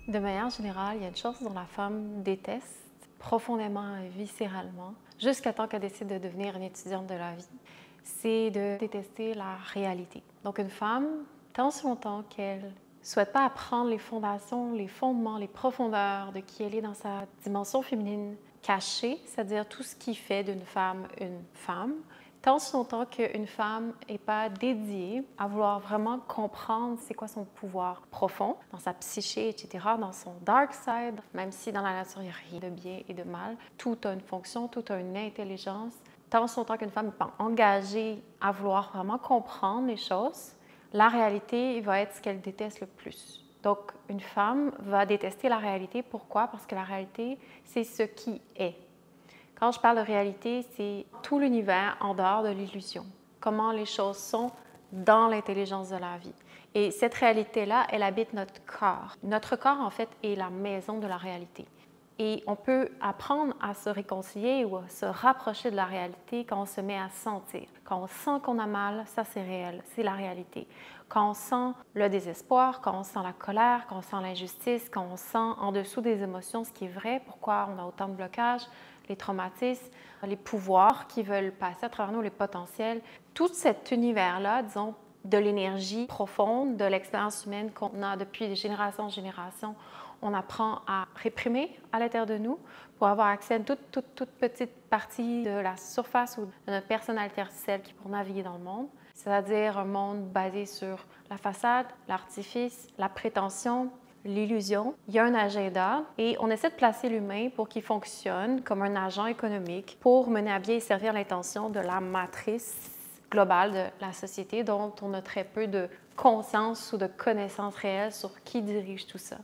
De manière générale, il y a une chose dont la femme déteste profondément, viscéralement, jusqu'à temps qu'elle décide de devenir une étudiante de la vie, c'est de détester la réalité. Donc une femme, tant si longtemps qu'elle ne souhaite pas apprendre les fondations, les fondements, les profondeurs de qui elle est dans sa dimension féminine cachée, c'est-à-dire tout ce qui fait d'une femme une femme, tant si longtemps qu'une femme n'est pas dédiée à vouloir vraiment comprendre c'est quoi son pouvoir profond, dans sa psyché, etc., dans son dark side, même si dans la nature, il n'y a rien de bien et de mal, tout a une fonction, tout a une intelligence. Tant si longtemps qu'une femme n'est pas engagée à vouloir vraiment comprendre les choses, la réalité va être ce qu'elle déteste le plus. Donc, une femme va détester la réalité. Pourquoi? Parce que la réalité, c'est ce qui est. Quand je parle de réalité, c'est tout l'univers en dehors de l'illusion. Comment les choses sont dans l'intelligence de la vie. Et cette réalité-là, elle habite notre corps. Notre corps, en fait, est la maison de la réalité. Et on peut apprendre à se réconcilier ou à se rapprocher de la réalité quand on se met à sentir. Quand on sent qu'on a mal, ça c'est réel, c'est la réalité. Quand on sent le désespoir, quand on sent la colère, quand on sent l'injustice, quand on sent en dessous des émotions ce qui est vrai, pourquoi on a autant de blocages, les traumatismes, les pouvoirs qui veulent passer à travers nous, les potentiels, tout cet univers-là, disons, de l'énergie profonde, de l'expérience humaine qu'on a depuis des générations en générations, on apprend à réprimer à l'intérieur de nous pour avoir accès à une toute petite partie de la surface ou de notre personnalité artificielle qui est pour naviguer dans le monde, c'est-à-dire un monde basé sur la façade, l'artifice, la prétention, l'illusion. Il y a un agenda et on essaie de placer l'humain pour qu'il fonctionne comme un agent économique pour mener à bien et servir l'intention de la matrice globale de la société dont on a très peu de conscience ou de connaissance réelle sur qui dirige tout ça.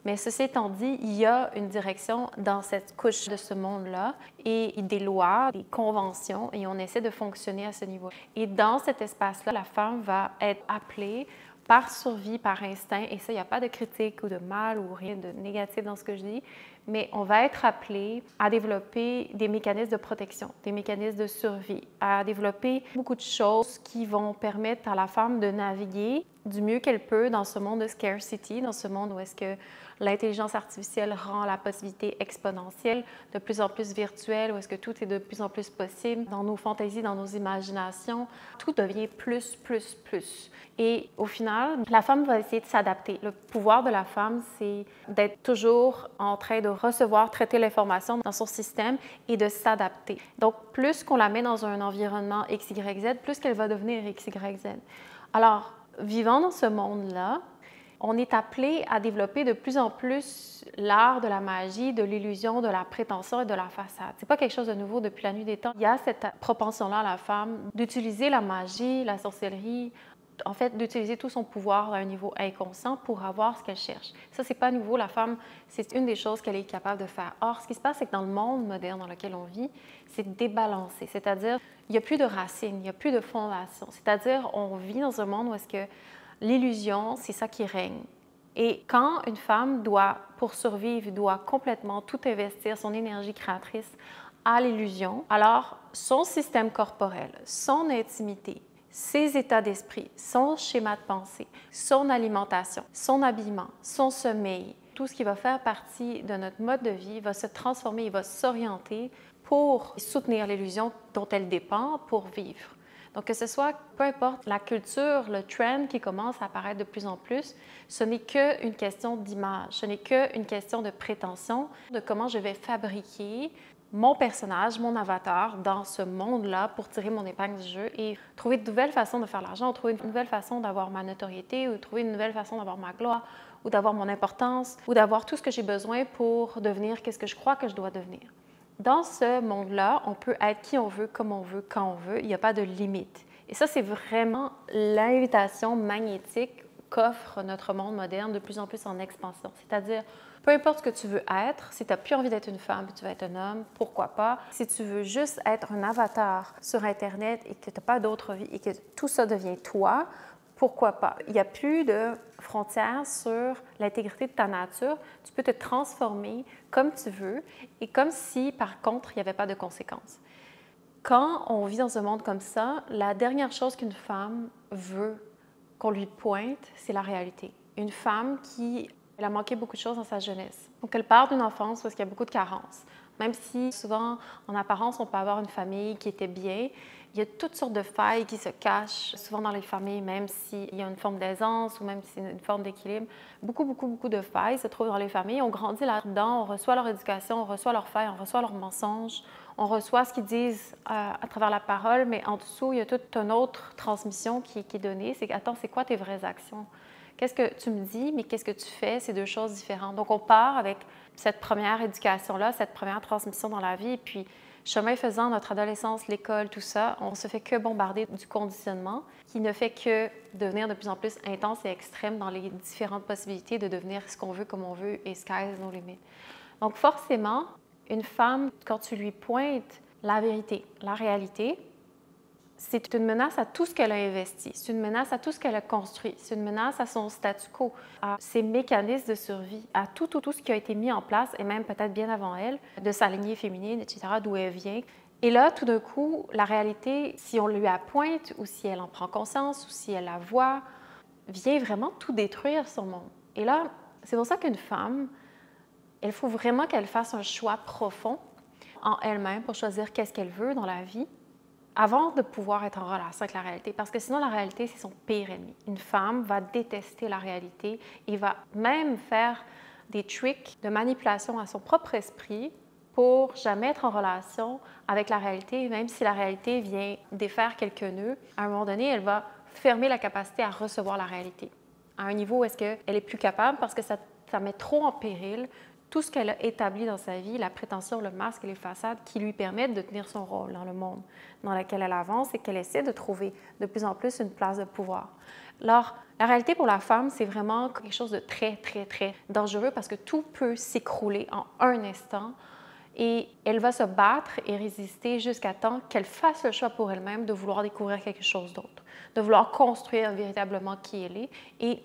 Mais ceci étant dit, il y a une direction dans cette couche de ce monde-là et des lois, des conventions, et on essaie de fonctionner à ce niveau. Et dans cet espace-là, la femme va être appelée par survie, par instinct, et ça, il n'y a pas de critique ou de mal ou rien de négatif dans ce que je dis, mais on va être appelé à développer des mécanismes de protection, des mécanismes de survie, à développer beaucoup de choses qui vont permettre à la femme de naviguer du mieux qu'elle peut dans ce monde de scarcity, dans ce monde où est-ce que l'intelligence artificielle rend la possibilité exponentielle, de plus en plus virtuelle, où est-ce que tout est de plus en plus possible dans nos fantaisies, dans nos imaginations. Tout devient plus, plus, plus. Et au final, la femme va essayer de s'adapter. Le pouvoir de la femme, c'est d'être toujours en train de recevoir, traiter l'information dans son système et de s'adapter. Donc, plus qu'on la met dans un environnement X, Y, Z, plus qu'elle va devenir X, Y, Z. Alors, vivant dans ce monde-là, on est appelé à développer de plus en plus l'art de la magie, de l'illusion, de la prétention et de la façade. C'est pas quelque chose de nouveau depuis la nuit des temps. Il y a cette propension-là à la femme d'utiliser la magie, la sorcellerie, en fait, d'utiliser tout son pouvoir à un niveau inconscient pour avoir ce qu'elle cherche. Ça, c'est pas nouveau. La femme, c'est une des choses qu'elle est capable de faire. Or, ce qui se passe, c'est que dans le monde moderne dans lequel on vit, c'est débalancé. C'est-à-dire, il n'y a plus de racines, il n'y a plus de fondation. C'est-à-dire, on vit dans un monde où est-ce que l'illusion, c'est ça qui règne. Et quand une femme doit, pour survivre, doit complètement tout investir, son énergie créatrice, à l'illusion, alors son système corporel, son intimité, ses états d'esprit, son schéma de pensée, son alimentation, son habillement, son sommeil, tout ce qui va faire partie de notre mode de vie va se transformer, il va s'orienter pour soutenir l'illusion dont elle dépend pour vivre. Donc, que ce soit, peu importe la culture, le trend qui commence à apparaître de plus en plus, ce n'est qu'une question d'image, ce n'est qu'une question de prétention, de comment je vais fabriquer mon personnage, mon avatar dans ce monde-là pour tirer mon épingle du jeu et trouver de nouvelles façons de faire l'argent, ou trouver une nouvelle façon d'avoir ma notoriété, ou trouver une nouvelle façon d'avoir ma gloire, ou d'avoir mon importance, ou d'avoir tout ce que j'ai besoin pour devenir qu'est-ce que je crois que je dois devenir. Dans ce monde-là, on peut être qui on veut, comme on veut, quand on veut. Il n'y a pas de limite. Et ça, c'est vraiment l'invitation magnétique qu'offre notre monde moderne de plus en plus en expansion. C'est-à-dire, peu importe ce que tu veux être, si tu n'as plus envie d'être une femme et tu veux être un homme, pourquoi pas? Si tu veux juste être un avatar sur Internet et que tu n'as pas d'autre vie et que tout ça devient toi, pourquoi pas? Il n'y a plus de frontières sur l'intégrité de ta nature. Tu peux te transformer comme tu veux et comme si, par contre, il n'y avait pas de conséquences. Quand on vit dans un monde comme ça, la dernière chose qu'une femme veut qu'on lui pointe, c'est la réalité. Une femme qui Elle a manqué beaucoup de choses dans sa jeunesse. Donc, elle part d'une enfance où il y a beaucoup de carences. Même si souvent, en apparence, on peut avoir une famille qui était bien, il y a toutes sortes de failles qui se cachent souvent dans les familles, même s'il y a une forme d'aisance ou même s'il y a une forme d'équilibre. Beaucoup de failles se trouvent dans les familles. On grandit là-dedans, on reçoit leur éducation, on reçoit leurs failles, on reçoit leurs mensonges, on reçoit ce qu'ils disent à travers la parole, mais en dessous, il y a toute une autre transmission qui est donnée. C'est « Attends, c'est quoi tes vraies actions? Qu'est-ce que tu me dis, mais qu'est-ce que tu fais? » C'est deux choses différentes. Donc, on part avec cette première éducation-là, cette première transmission dans la vie, et puis chemin faisant, notre adolescence, l'école, tout ça, on se fait que bombarder du conditionnement qui ne fait que devenir de plus en plus intense et extrême dans les différentes possibilités de devenir ce qu'on veut, comme on veut, et sky's no limit. Donc forcément, une femme, quand tu lui pointes la vérité, la réalité, c'est une menace à tout ce qu'elle a investi, c'est une menace à tout ce qu'elle a construit, c'est une menace à son statu quo, à ses mécanismes de survie, à tout ce qui a été mis en place, et même peut-être bien avant elle, de sa lignée féminine, etc., d'où elle vient. Et là, tout d'un coup, la réalité, si on lui appointe, ou si elle en prend conscience, ou si elle la voit, vient vraiment tout détruire son monde. Et là, c'est pour ça qu'une femme, il faut vraiment qu'elle fasse un choix profond en elle-même pour choisir qu'est-ce qu'elle veut dans la vie, avant de pouvoir être en relation avec la réalité, parce que sinon la réalité, c'est son pire ennemi. Une femme va détester la réalité et va même faire des tricks de manipulation à son propre esprit pour jamais être en relation avec la réalité, même si la réalité vient défaire quelques nœuds. À un moment donné, elle va fermer la capacité à recevoir la réalité. À un niveau où est-ce qu'elle est plus capable parce que ça met trop en péril tout ce qu'elle a établi dans sa vie, la prétention, le masque et les façades qui lui permettent de tenir son rôle dans le monde dans lequel elle avance et qu'elle essaie de trouver de plus en plus une place de pouvoir. Alors, la réalité pour la femme, c'est vraiment quelque chose de très dangereux parce que tout peut s'écrouler en un instant et elle va se battre et résister jusqu'à temps qu'elle fasse le choix pour elle-même de vouloir découvrir quelque chose d'autre, de vouloir construire véritablement qui elle est. Et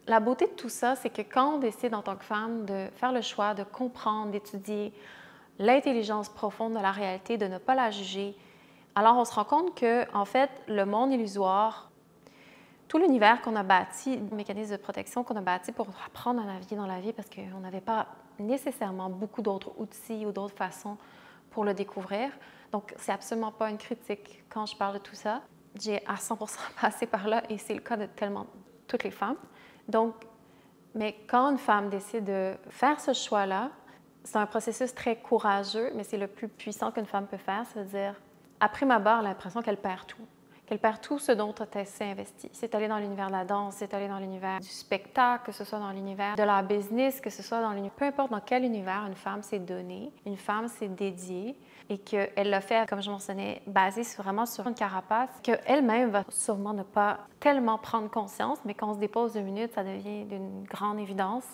la beauté de tout ça, c'est que quand on décide en tant que femme de faire le choix de comprendre, d'étudier l'intelligence profonde de la réalité, de ne pas la juger, alors on se rend compte que, en fait, le monde illusoire, tout l'univers qu'on a bâti, le mécanisme de protection qu'on a bâti pour apprendre à naviguer dans la vie, parce qu'on n'avait pas nécessairement beaucoup d'autres outils ou d'autres façons pour le découvrir. Donc, c'est absolument pas une critique quand je parle de tout ça. J'ai à 100% passé par là et c'est le cas de tellement toutes les femmes. Donc, mais quand une femme décide de faire ce choix-là, c'est un processus très courageux, mais c'est le plus puissant qu'une femme peut faire, c'est-à-dire, après ma barre, l'impression qu'elle perd tout ce dont elle s'est investie. C'est aller dans l'univers de la danse, c'est aller dans l'univers du spectacle, que ce soit dans l'univers de la business, que ce soit dans l'univers... Peu importe dans quel univers une femme s'est donnée, une femme s'est dédiée et qu'elle l'a fait, comme je mentionnais, basé vraiment sur une carapace qu'elle-même va sûrement ne pas tellement prendre conscience, mais quand on se dépose 2 minutes, ça devient d'une grande évidence.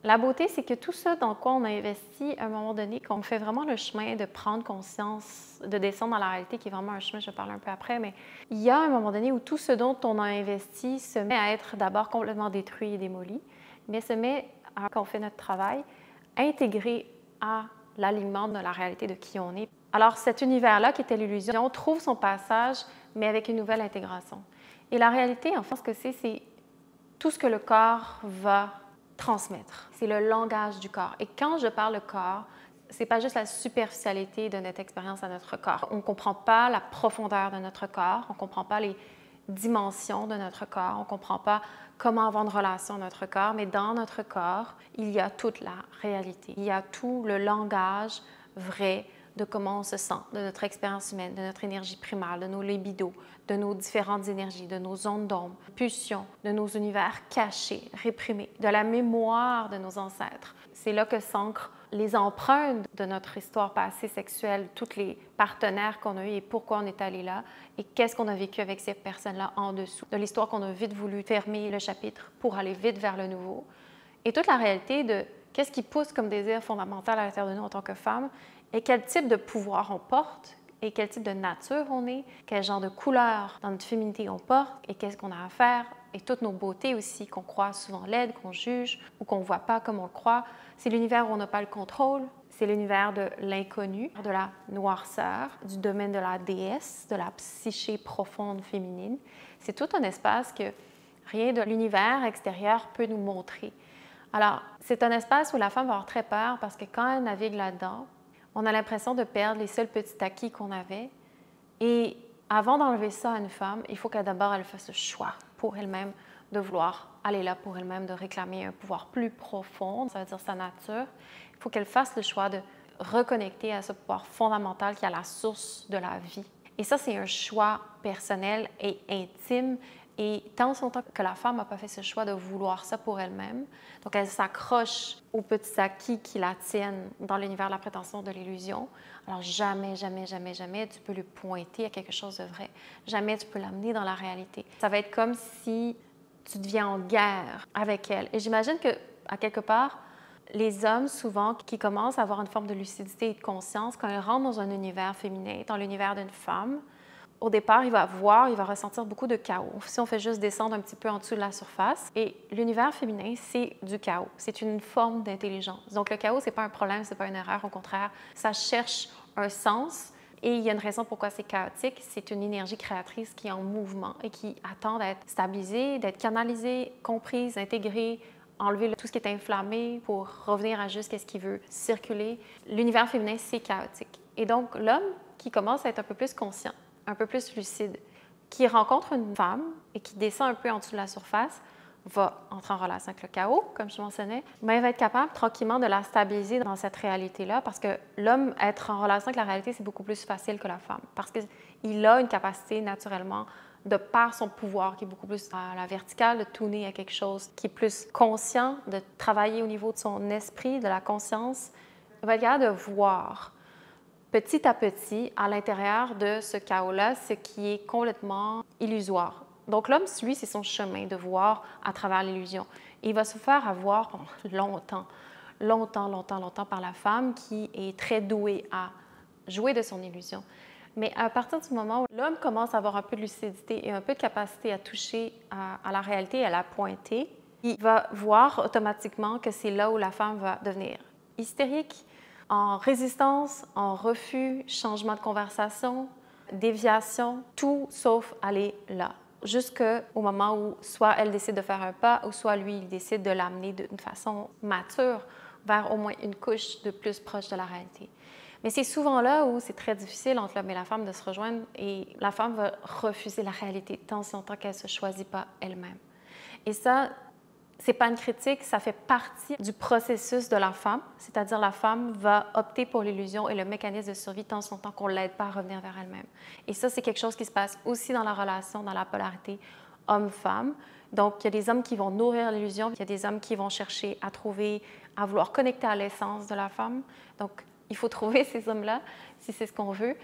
La beauté, c'est que tout ça dans quoi on a investi, à un moment donné, qu'on fait vraiment le chemin de prendre conscience, de descendre dans la réalité, qui est vraiment un chemin, je vais parler un peu après, mais il y a un moment donné où tout ce dont on a investi se met à être d'abord complètement détruit et démoli, mais se met, quand on fait notre travail, intégré à l'alignement de la réalité de qui on est. Alors cet univers-là, qui était l'illusion, trouve son passage, mais avec une nouvelle intégration. Et la réalité, en fait, ce que c'est tout ce que le corps va transmettre. C'est le langage du corps. Et quand je parle de corps, c'est pas juste la superficialité de notre expérience à notre corps. On ne comprend pas la profondeur de notre corps, on ne comprend pas les dimensions de notre corps, on ne comprend pas comment avoir une relation à notre corps, mais dans notre corps, il y a toute la réalité. Il y a tout le langage vrai de comment on se sent, de notre expérience humaine, de notre énergie primale, de nos libidos, de nos différentes énergies, de nos ondes d'ombre, pulsions, de nos univers cachés, réprimés, de la mémoire de nos ancêtres. C'est là que s'ancrent les empreintes de notre histoire passée sexuelle, tous les partenaires qu'on a eus et pourquoi on est allé là et qu'est-ce qu'on a vécu avec ces personnes-là en dessous, de l'histoire qu'on a vite voulu fermer le chapitre pour aller vite vers le nouveau. Et toute la réalité de qu'est-ce qui pousse comme désir fondamental à l'intérieur de nous en tant que femmes et quel type de pouvoir on porte et quel type de nature on est, quel genre de couleur dans notre féminité on porte et qu'est-ce qu'on a à faire et toutes nos beautés aussi qu'on croit souvent laides, qu'on juge ou qu'on ne voit pas comme on le croit. C'est l'univers où on n'a pas le contrôle, c'est l'univers de l'inconnu, de la noirceur, du domaine de la déesse, de la psyché profonde féminine. C'est tout un espace que rien de l'univers extérieur peut nous montrer. Alors, c'est un espace où la femme va avoir très peur parce que quand elle navigue là-dedans, on a l'impression de perdre les seuls petits acquis qu'on avait. Et avant d'enlever ça à une femme, il faut qu'elle d'abord elle fasse le choix pour elle-même de vouloir aller là pour elle-même, de réclamer un pouvoir plus profond, ça veut dire sa nature. Il faut qu'elle fasse le choix de reconnecter à ce pouvoir fondamental qui est à la source de la vie. Et ça, c'est un choix personnel et intime. Et tant longtemps que la femme n'a pas fait ce choix de vouloir ça pour elle-même, donc elle s'accroche aux petits acquis qui la tiennent dans l'univers de la prétention, de l'illusion, alors jamais, jamais, jamais, jamais tu peux lui pointer à quelque chose de vrai. Jamais tu peux l'amener dans la réalité. Ça va être comme si tu deviens en guerre avec elle. Et j'imagine que, à quelque part, les hommes, souvent, qui commencent à avoir une forme de lucidité et de conscience, quand ils rentrent dans un univers féminin, dans l'univers d'une femme, au départ, il va ressentir beaucoup de chaos. Si on fait juste descendre un petit peu en dessous de la surface, et l'univers féminin, c'est du chaos. C'est une forme d'intelligence. Donc, le chaos, c'est pas un problème, c'est pas une erreur. Au contraire, ça cherche un sens. Et il y a une raison pourquoi c'est chaotique. C'est une énergie créatrice qui est en mouvement et qui attend d'être stabilisée, d'être canalisée, comprise, intégrée, enlever tout ce qui est inflammé pour revenir à juste ce qui veut circuler. L'univers féminin, c'est chaotique. Et donc, l'homme qui commence à être un peu plus conscient, un peu plus lucide, qui rencontre une femme et qui descend un peu en dessous de la surface, va entrer en relation avec le chaos, comme je mentionnais, mais il va être capable tranquillement de la stabiliser dans cette réalité-là, parce que l'homme, être en relation avec la réalité, c'est beaucoup plus facile que la femme, parce qu'il a une capacité naturellement, de par son pouvoir, qui est beaucoup plus à la verticale, de tourner à quelque chose qui est plus conscient, de travailler au niveau de son esprit, de la conscience. Il va être capable de voir petit à petit, à l'intérieur de ce chaos-là, ce qui est complètement illusoire. Donc l'homme, lui, c'est son chemin de voir à travers l'illusion. Et il va se faire avoir pendant longtemps par la femme qui est très douée à jouer de son illusion. Mais à partir du moment où l'homme commence à avoir un peu de lucidité et un peu de capacité à toucher à la réalité, à la pointer, il va voir automatiquement que c'est là où la femme va devenir hystérique, en résistance, en refus, changement de conversation, déviation, tout sauf aller là. Jusqu'au moment où soit elle décide de faire un pas ou soit lui, il décide de l'amener d'une façon mature vers au moins une couche de plus proche de la réalité. Mais c'est souvent là où c'est très difficile entre l'homme et la femme de se rejoindre et la femme va refuser la réalité tant si longtemps qu'elle ne se choisit pas elle-même. Et ça, c'est pas une critique, ça fait partie du processus de la femme, c'est-à-dire la femme va opter pour l'illusion et le mécanisme de survie tant son temps qu'on ne l'aide pas à revenir vers elle-même. Et ça, c'est quelque chose qui se passe aussi dans la relation, dans la polarité homme-femme. Donc, il y a des hommes qui vont nourrir l'illusion, il y a des hommes qui vont chercher à trouver, à vouloir connecter à l'essence de la femme. Donc, il faut trouver ces hommes-là si c'est ce qu'on veut.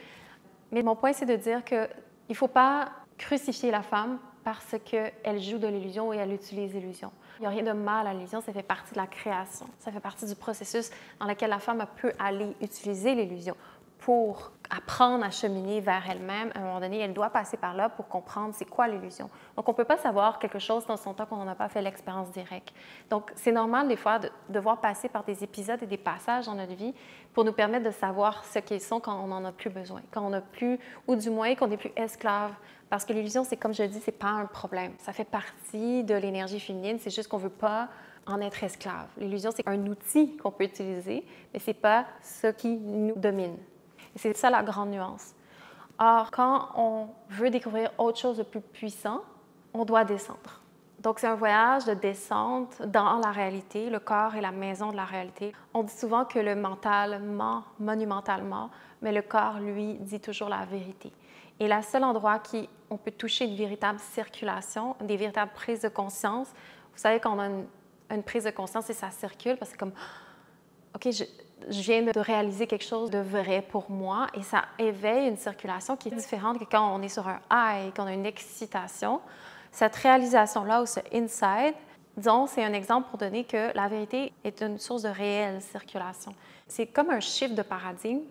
Mais mon point, c'est de dire qu'il ne faut pas crucifier la femme parce qu'elle joue de l'illusion et elle utilise l'illusion. Il n'y a rien de mal à l'illusion, ça fait partie de la création. Ça fait partie du processus dans lequel la femme peut aller utiliser l'illusion pour apprendre à cheminer vers elle-même. À un moment donné, elle doit passer par là pour comprendre c'est quoi l'illusion. Donc, on ne peut pas savoir quelque chose dans son temps qu'on n'en a pas fait l'expérience directe. Donc, c'est normal des fois de devoir passer par des épisodes et des passages dans notre vie pour nous permettre de savoir ce qu'ils sont quand on n'en a plus besoin, quand on n'a plus, ou du moins qu'on n'est plus esclave. Parce que l'illusion, c'est comme je le dis, c'est pas un problème. Ça fait partie de l'énergie féminine, c'est juste qu'on ne veut pas en être esclave. L'illusion, c'est un outil qu'on peut utiliser, mais ce n'est pas ce qui nous domine. Et c'est ça la grande nuance. Or, quand on veut découvrir autre chose de plus puissant, on doit descendre. Donc, c'est un voyage de descente dans la réalité. Le corps est la maison de la réalité. On dit souvent que le mental ment monumentalement, mais le corps, lui, dit toujours la vérité. Et le seul endroit où on peut toucher une véritable circulation, des véritables prises de conscience, vous savez, quand on a une prise de conscience et ça circule, parce que c'est comme, OK, je viens de réaliser quelque chose de vrai pour moi et ça éveille une circulation qui est différente que quand on est sur un high, qu'on a une excitation. Cette réalisation-là ou ce insight, disons, c'est un exemple pour donner que la vérité est une source de réelle circulation. C'est comme un shift de paradigme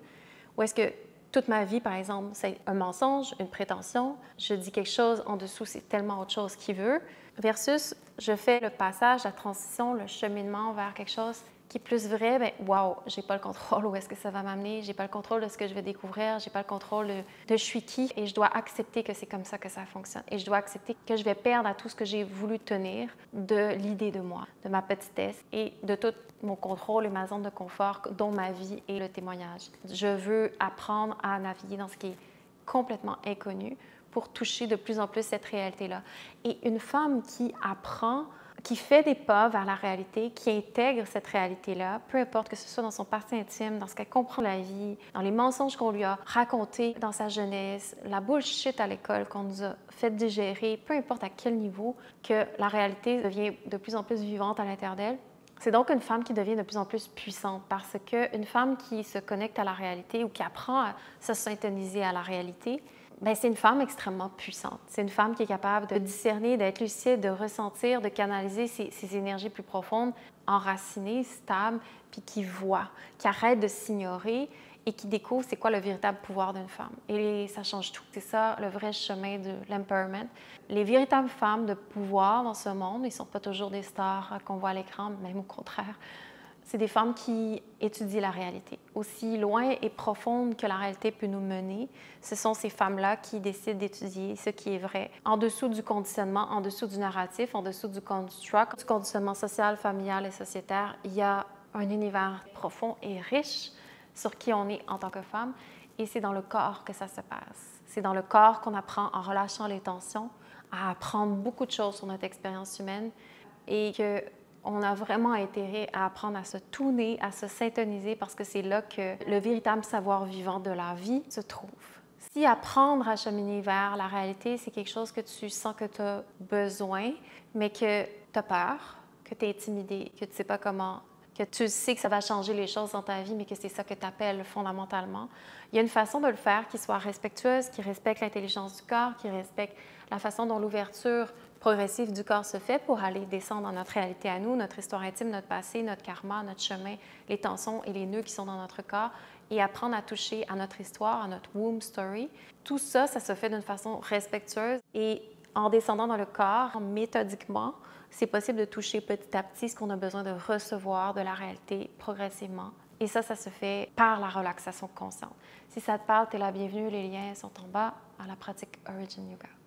où est-ce que toute ma vie, par exemple, c'est un mensonge, une prétention. Je dis quelque chose, en dessous, c'est tellement autre chose qu'il veut. Versus, je fais le passage, la transition, le cheminement vers quelque chose qui est plus vrai, bien, wow, j'ai pas le contrôle où est-ce que ça va m'amener, j'ai pas le contrôle de ce que je vais découvrir, j'ai pas le contrôle de je suis qui, et je dois accepter que c'est comme ça que ça fonctionne. Et je dois accepter que je vais perdre à tout ce que j'ai voulu tenir de l'idée de moi, de ma petitesse et de tout mon contrôle et ma zone de confort, dont ma vie et le témoignage. Je veux apprendre à naviguer dans ce qui est complètement inconnu pour toucher de plus en plus cette réalité-là. Et une femme qui apprend, qui fait des pas vers la réalité, qui intègre cette réalité-là, peu importe que ce soit dans son passé intime, dans ce qu'elle comprend de la vie, dans les mensonges qu'on lui a racontés dans sa jeunesse, la bullshit à l'école qu'on nous a fait digérer, peu importe à quel niveau, que la réalité devient de plus en plus vivante à l'intérieur d'elle. C'est donc une femme qui devient de plus en plus puissante parce qu'une femme qui se connecte à la réalité ou qui apprend à se syntoniser à la réalité, bien, c'est une femme extrêmement puissante. C'est une femme qui est capable de discerner, d'être lucide, de ressentir, de canaliser ses énergies plus profondes, enracinées, stables, puis qui voit, qui arrête de s'ignorer et qui découvre c'est quoi le véritable pouvoir d'une femme. Et ça change tout. C'est ça le vrai chemin de l'empowerment. Les véritables femmes de pouvoir dans ce monde, ils ne sont pas toujours des stars qu'on voit à l'écran, même au contraire. C'est des femmes qui étudient la réalité. Aussi loin et profonde que la réalité peut nous mener, ce sont ces femmes-là qui décident d'étudier ce qui est vrai. En dessous du conditionnement, en dessous du narratif, en dessous du construct, du conditionnement social, familial et sociétaire, il y a un univers profond et riche sur qui on est en tant que femme. Et c'est dans le corps que ça se passe. C'est dans le corps qu'on apprend en relâchant les tensions, à apprendre beaucoup de choses sur notre expérience humaine et que on a vraiment intérêt à apprendre à se tuner, à se syntoniser parce que c'est là que le véritable savoir vivant de la vie se trouve. Si apprendre à cheminer vers la réalité, c'est quelque chose que tu sens que tu as besoin, mais que tu as peur, que tu es intimidé, que tu ne sais pas comment, que tu sais que ça va changer les choses dans ta vie, mais que c'est ça que tu appelles fondamentalement, il y a une façon de le faire qui soit respectueuse, qui respecte l'intelligence du corps, qui respecte la façon dont l'ouverture progressive du corps se fait pour aller descendre dans notre réalité à nous, notre histoire intime, notre passé, notre karma, notre chemin, les tensions et les nœuds qui sont dans notre corps et apprendre à toucher à notre histoire, à notre womb story. Tout ça, ça se fait d'une façon respectueuse et en descendant dans le corps méthodiquement, c'est possible de toucher petit à petit ce qu'on a besoin de recevoir de la réalité progressivement. Et ça se fait par la relaxation consciente. Si ça te parle, tu es la bienvenue. Les liens sont en bas à la pratique Origin Yoga.